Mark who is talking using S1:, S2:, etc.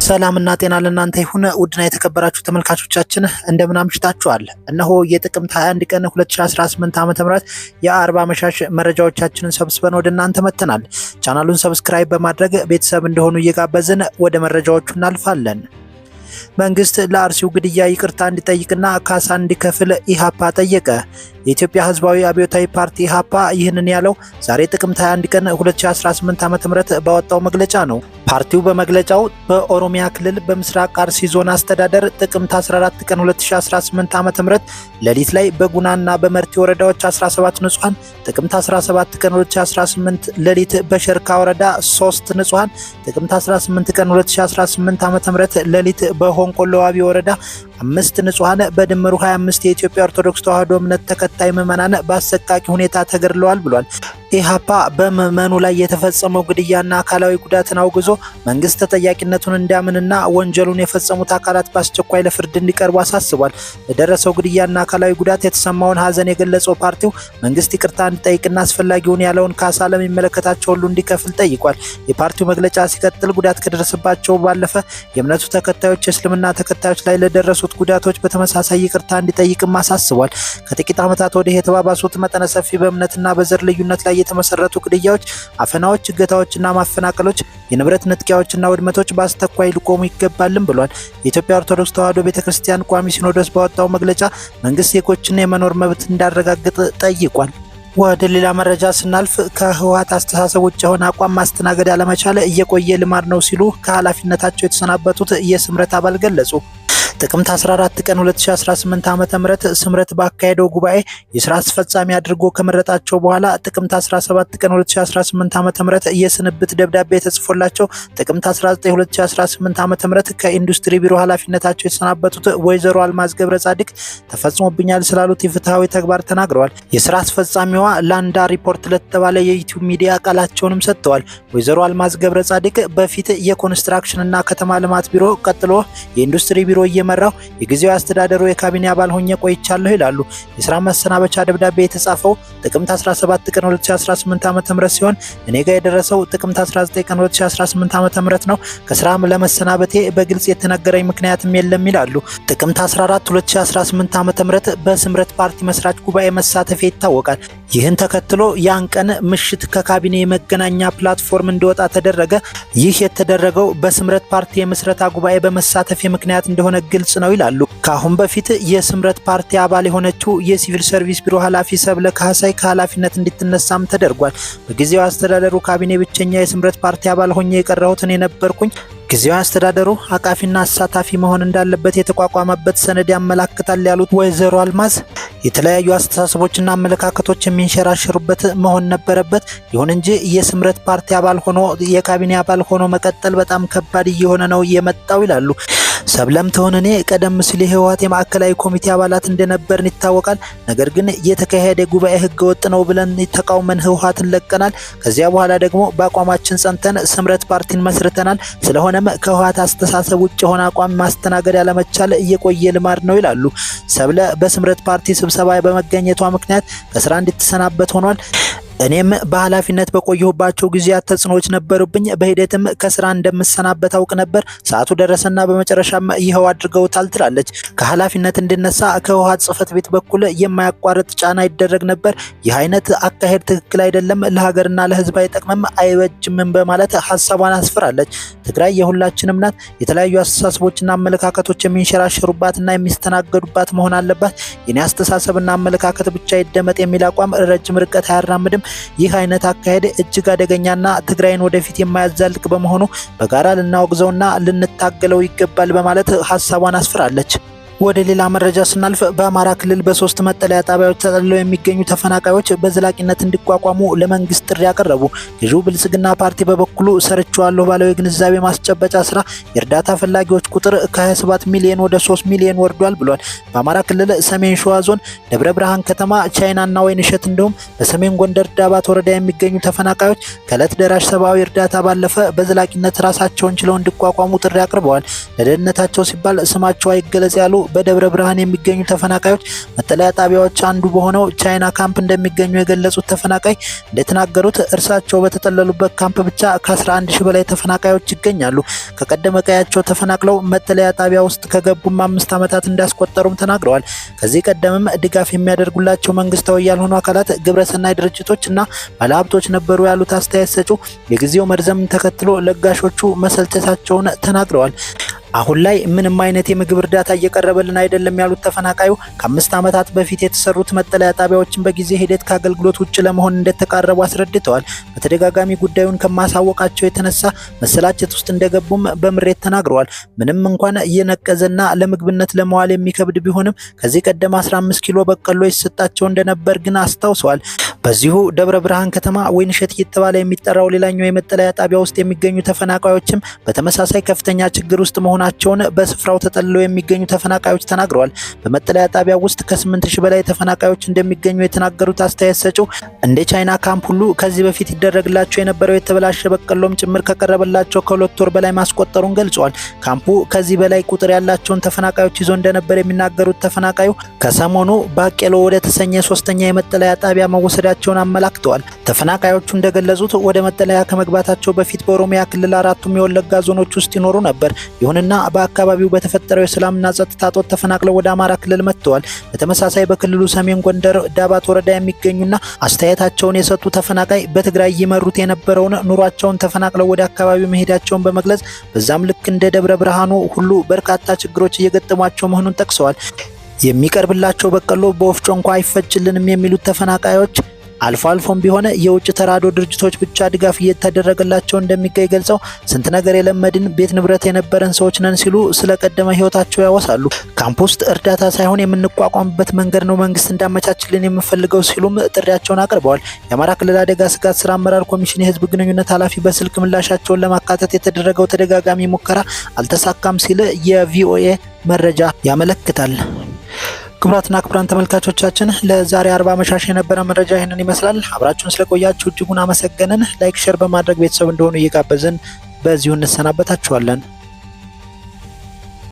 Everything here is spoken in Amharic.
S1: ሰላምና ጤና ለእናንተ ይሁን። ውድና የተከበራችሁ ተመልካቾቻችን እንደምን አምሽታችኋል? እነሆ የጥቅምት 21 ቀን 2018 ዓ.ም የአርባ አመሻሽ መረጃዎቻችንን ሰብስበን ወደ እናንተ መተናል። ቻናሉን ሰብስክራይብ በማድረግ ቤተሰብ እንደሆኑ እየጋበዝን ወደ መረጃዎቹ እናልፋለን። መንግስት ለአርሲው ግድያ ይቅርታ እንዲጠይቅና ካሳ እንዲከፍል ኢሃፓ ጠየቀ። የኢትዮጵያ ህዝባዊ አብዮታዊ ፓርቲ ኢሃፓ ይህንን ያለው ዛሬ ጥቅምት 21 ቀን 2018 ዓ.ም ባወጣው መግለጫ ነው። ፓርቲው በመግለጫው በኦሮሚያ ክልል በምስራቅ አርሲ ዞን አስተዳደር ጥቅምት 14 ቀን 2018 ዓ.ም ሌሊት ላይ በጉናና በመርቲ ወረዳዎች 17 ንጹሃን፣ ጥቅምት 17 ቀን 2018 ሌሊት በሸርካ ወረዳ 3 ንጹሃን፣ ጥቅምት 18 ቀን 2018 ዓ.ም ሌሊት በሆንቆሎ ዋቢ ወረዳ 5 ንጹሃን በድምሩ 25 የኢትዮጵያ ኦርቶዶክስ ተዋሕዶ እምነት ተከታይ ምዕመናን በአሰቃቂ ሁኔታ ተገድለዋል ብሏል። ኢሃፓ በምዕመኑ ላይ የተፈጸመው ግድያና አካላዊ ጉዳትን አውግዞ መንግስት ተጠያቂነቱን እንዲያምንና ወንጀሉን የፈጸሙት አካላት በአስቸኳይ ለፍርድ እንዲቀርቡ አሳስቧል። ለደረሰው ግድያና አካላዊ ጉዳት የተሰማውን ሐዘን የገለጸው ፓርቲው መንግስት ይቅርታ እንዲጠይቅና አስፈላጊውን ያለውን ካሳ ለሚመለከታቸው ሁሉ እንዲከፍል ጠይቋል። የፓርቲው መግለጫ ሲቀጥል ጉዳት ከደረሰባቸው ባለፈ የእምነቱ ተከታዮች የእስልምና ተከታዮች ላይ ለደረሱት ጉዳቶች በተመሳሳይ ይቅርታ እንዲጠይቅም አሳስቧል። ከጥቂት ዓመታት ወዲህ የተባባሱት መጠነ ሰፊ በእምነትና በዘር ልዩነት ላይ የተመሰረቱ ግድያዎች፣ አፈናዎች፣ እገታዎችና ማፈናቀሎች፣ የንብረት ንጥቂያዎችና ውድመቶች በአስቸኳይ ሊቆሙ ይገባልም ብሏል። የኢትዮጵያ ኦርቶዶክስ ተዋሕዶ ቤተክርስቲያን ቋሚ ሲኖዶስ ባወጣው መግለጫ መንግስት ዜጎችን የመኖር መብት እንዲያረጋግጥ ጠይቋል። ወደ ሌላ መረጃ ስናልፍ ከህወሓት አስተሳሰብ ውጭ የሆነ አቋም ማስተናገድ ያለመቻል እየቆየ ልማድ ነው ሲሉ ከኃላፊነታቸው የተሰናበቱት የስምረት አባል ገለጹ። ጥቅምት 14 ቀን 2018 ዓ.ም ስምረት ባካሄደው ጉባኤ የስራ አስፈጻሚ አድርጎ ከመረጣቸው በኋላ ጥቅምት 17 ቀን 2018 ዓ.ም የስንብት ደብዳቤ ተጽፎላቸው ጥቅምት 19 2018 ዓ.ም ከኢንዱስትሪ ቢሮ ኃላፊነታቸው የተሰናበቱት ወይዘሮ አልማዝ ገብረጻድቅ ተፈጽሞብኛል ስላሉት የፍትሃዊ ተግባር ተናግረዋል። የስራ አስፈጻሚዋ ላንዳ ሪፖርት ለተባለ የዩቲዩብ ሚዲያ ቃላቸውንም ሰጥተዋል። ወይዘሮ አልማዝ ገብረጻድቅ በፊት የኮንስትራክሽን እና ከተማ ልማት ቢሮ ቀጥሎ የኢንዱስትሪ ቢሮ መራው የጊዜው አስተዳደሩ የካቢኔ አባል ሆኜ ቆይቻለሁ ይላሉ። የስራ መሰናበቻ ደብዳቤ የተጻፈው ጥቅምት 17 ቀን 2018 ዓ.ም ሲሆን እኔ ጋር የደረሰው ጥቅምት 19 ቀን 2018 ዓ.ም ነው። ከስራም ለመሰናበቴ በግልጽ የተነገረኝ ምክንያትም የለም ይላሉ። ጥቅምት 14 2018 ዓ.ም በስምረት ፓርቲ መስራች ጉባኤ መሳተፌ ይታወቃል። ይህን ተከትሎ ያን ቀን ምሽት ከካቢኔ የመገናኛ ፕላትፎርም እንዲወጣ ተደረገ። ይህ የተደረገው በስምረት ፓርቲ የምስረታ ጉባኤ በመሳተፌ ምክንያት እንደሆነ ግልጽ ነው ይላሉ። ከአሁን በፊት የስምረት ፓርቲ አባል የሆነችው የሲቪል ሰርቪስ ቢሮ ኃላፊ ሰብለ ካህሳይ ከኃላፊነት እንድትነሳም ተደርጓል። በጊዜው አስተዳደሩ ካቢኔ ብቸኛ የስምረት ፓርቲ አባል ሆኜ የቀረሁትን የነበርኩኝ ጊዜው አስተዳደሩ አቃፊና አሳታፊ መሆን እንዳለበት የተቋቋመበት ሰነድ ያመላክታል ያሉት ወይዘሮ አልማዝ የተለያዩ አስተሳሰቦችና አመለካከቶች የሚንሸራሸሩበት መሆን ነበረበት። ይሁን እንጂ የስምረት ፓርቲ አባል ሆኖ የካቢኔ አባል ሆኖ መቀጠል በጣም ከባድ እየሆነ ነው የመጣው ይላሉ። ሰብለም ትሆን እኔ ቀደም ሲል የህወሓት የማዕከላዊ ኮሚቴ አባላት እንደነበርን ይታወቃል። ነገር ግን የተካሄደ ጉባኤ ህገወጥ ነው ብለን ተቃውመን ህወሓትን ለቀናል። ከዚያ በኋላ ደግሞ በአቋማችን ጸንተን ስምረት ፓርቲን መስርተናል። ስለሆነም ከህወሓት አስተሳሰብ ውጭ የሆነ አቋም ማስተናገድ ያለመቻል እየቆየ ልማድ ነው ይላሉ። ሰብለ በስምረት ፓርቲ ስብሰባ በመገኘቷ ምክንያት ከስራ እንድትሰናበት ሆኗል። እኔም በኃላፊነት በቆየሁባቸው ጊዜያት ተጽዕኖዎች ነበሩብኝ። በሂደትም ከስራ እንደምሰናበት አውቅ ነበር። ሰዓቱ ደረሰና በመጨረሻም ይኸው አድርገውታል ትላለች። ከኃላፊነት እንድነሳ ከህወሓት ጽህፈት ቤት በኩል የማያቋርጥ ጫና ይደረግ ነበር። ይህ አይነት አካሄድ ትክክል አይደለም፣ ለሀገርና ለህዝብ አይጠቅምም፣ አይበጅምም በማለት ሀሳቧን አስፍራለች። ትግራይ የሁላችንም ናት። የተለያዩ አስተሳሰቦችና አመለካከቶች የሚንሸራሸሩባትና የሚስተናገዱባት መሆን አለባት። የኔ አስተሳሰብና አመለካከት ብቻ ይደመጥ የሚል አቋም ረጅም ርቀት አያራምድም። ይህ አይነት አካሄድ እጅግ አደገኛና ትግራይን ወደፊት የማያዛልቅ በመሆኑ በጋራ ልናወግዘውና ልንታገለው ይገባል በማለት ሀሳቧን አስፍራለች። ወደ ሌላ መረጃ ስናልፍ በአማራ ክልል በ3 መጠለያ ጣቢያዎች ተጠልለው የሚገኙ ተፈናቃዮች በዘላቂነት እንዲቋቋሙ ለመንግስት ጥሪ ያቀረቡ። ገዢው ብልጽግና ፓርቲ በበኩሉ ሰርቻለሁ ባለው የግንዛቤ ማስጨበጫ ስራ የእርዳታ ፈላጊዎች ቁጥር ከ27 ሚሊዮን ወደ 3 ሚሊዮን ወርዷል ብሏል። በአማራ ክልል ሰሜን ሸዋ ዞን ደብረ ብርሃን ከተማ፣ ቻይናና ወይንሸት እንዲሁም በሰሜን ጎንደር ዳባት ወረዳ የሚገኙ ተፈናቃዮች ከዕለት ደራሽ ሰብአዊ እርዳታ ባለፈ በዘላቂነት ራሳቸውን ችለው እንዲቋቋሙ ጥሪ አቅርበዋል። ለደህንነታቸው ሲባል ስማቸው አይገለጽ ያሉ በደብረ ብርሃን የሚገኙ ተፈናቃዮች መጠለያ ጣቢያዎች አንዱ በሆነው ቻይና ካምፕ እንደሚገኙ የገለጹት ተፈናቃይ እንደተናገሩት እርሳቸው በተጠለሉበት ካምፕ ብቻ ከ11 ሺህ በላይ ተፈናቃዮች ይገኛሉ። ከቀደመ ቀያቸው ተፈናቅለው መጠለያ ጣቢያ ውስጥ ከገቡም 5 ዓመታት እንዳስቆጠሩም ተናግረዋል። ከዚህ ቀደምም ድጋፍ የሚያደርጉላቸው መንግስታዊ ያልሆኑ አካላት ግብረሰናይ ድርጅቶች እና ባለሀብቶች ነበሩ ያሉት አስተያየት ሰጪው የጊዜው መርዘምን ተከትሎ ለጋሾቹ መሰልቸታቸውን ተናግረዋል። አሁን ላይ ምንም አይነት የምግብ እርዳታ እየቀረበልን አይደለም ያሉት ተፈናቃዩ ከ5 ዓመታት በፊት የተሰሩት መጠለያ ጣቢያዎችን በጊዜ ሂደት ከአገልግሎት ውጭ ለመሆን እንደተቃረቡ አስረድተዋል። በተደጋጋሚ ጉዳዩን ከማሳወቃቸው የተነሳ መሰላቸት ውስጥ እንደገቡም በምሬት ተናግረዋል። ምንም እንኳን እየነቀዘና ለምግብነት ለመዋል የሚከብድ ቢሆንም ከዚህ ቀደም 15 ኪሎ በቀሎ ይሰጣቸው እንደነበር ግን አስታውሰዋል። በዚሁ ደብረ ብርሃን ከተማ ወይንሸት እየተባለ የሚጠራው ሌላኛው የመጠለያ ጣቢያ ውስጥ የሚገኙ ተፈናቃዮችም በተመሳሳይ ከፍተኛ ችግር ውስጥ መሆናቸውን በስፍራው ተጠልለው የሚገኙ ተፈናቃዮች ተናግረዋል። በመጠለያ ጣቢያ ውስጥ ከ8000 በላይ ተፈናቃዮች እንደሚገኙ የተናገሩት አስተያየት ሰጪው እንደ ቻይና ካምፕ ሁሉ ከዚህ በፊት ይደረግላቸው የነበረው የተበላሸ በቀሎም ጭምር ከቀረበላቸው ከ2 ወር በላይ ማስቆጠሩን ገልጸዋል። ካምፑ ከዚህ በላይ ቁጥር ያላቸውን ተፈናቃዮች ይዞ እንደነበር የሚናገሩት ተፈናቃዩ ከሰሞኑ ባቄሎ ወደ ተሰኘ ሶስተኛ የመጠለያ ጣቢያ መወሰዳቸውን አመላክተዋል። ተፈናቃዮቹ እንደገለጹት ወደ መጠለያ ከመግባታቸው በፊት በኦሮሚያ ክልል 4ቱም የወለጋ ዞኖች ውስጥ ይኖሩ ነበር። ይሁንና በአካባቢው በተፈጠረው የሰላምና ጸጥታ እጦት ተፈናቅለው ወደ አማራ ክልል መጥተዋል። በተመሳሳይ በክልሉ ሰሜን ጎንደር ዳባት ወረዳ የሚገኙና አስተያየታቸውን የሰጡ ተፈናቃይ በትግራይ ይመሩት የነበረውን ኑሯቸውን ተፈናቅለው ወደ አካባቢው መሄዳቸውን በመግለጽ በዛም ልክ እንደ ደብረ ብርሃኑ ሁሉ በርካታ ችግሮች እየገጠሟቸው መሆኑን ጠቅሰዋል። የሚቀርብላቸው በቀሎ በወፍጮ እንኳ አይፈጭልንም የሚሉት ተፈናቃዮች አልፎ አልፎም ቢሆን የውጭ ተራድኦ ድርጅቶች ብቻ ድጋፍ እየተደረገላቸው እንደሚገኝ ገልጸው ስንት ነገር የለመድን ቤት ንብረት የነበረን ሰዎች ነን ሲሉ ስለቀደመ ህይወታቸው ያወሳሉ። ካምፕ ውስጥ እርዳታ ሳይሆን የምንቋቋምበት መንገድ ነው መንግስት እንዳመቻችልን የምፈልገው ሲሉም ጥሪያቸውን አቅርበዋል። የአማራ ክልል አደጋ ስጋት ስራ አመራር ኮሚሽን የህዝብ ግንኙነት ኃላፊ በስልክ ምላሻቸውን ለማካተት የተደረገው ተደጋጋሚ ሙከራ አልተሳካም ሲል የቪኦኤ መረጃ ያመለክታል። ክቡራትና ክቡራን ተመልካቾቻችን ለዛሬ 40 አመሻሽ የነበረ መረጃ ይህንን ይመስላል። አብራችሁን ስለቆያችሁ እጅጉን አመሰገንን። ላይክ ሼር በማድረግ ቤተሰብ እንደሆኑ እየጋበዝን በዚሁ እንሰናበታችኋለን።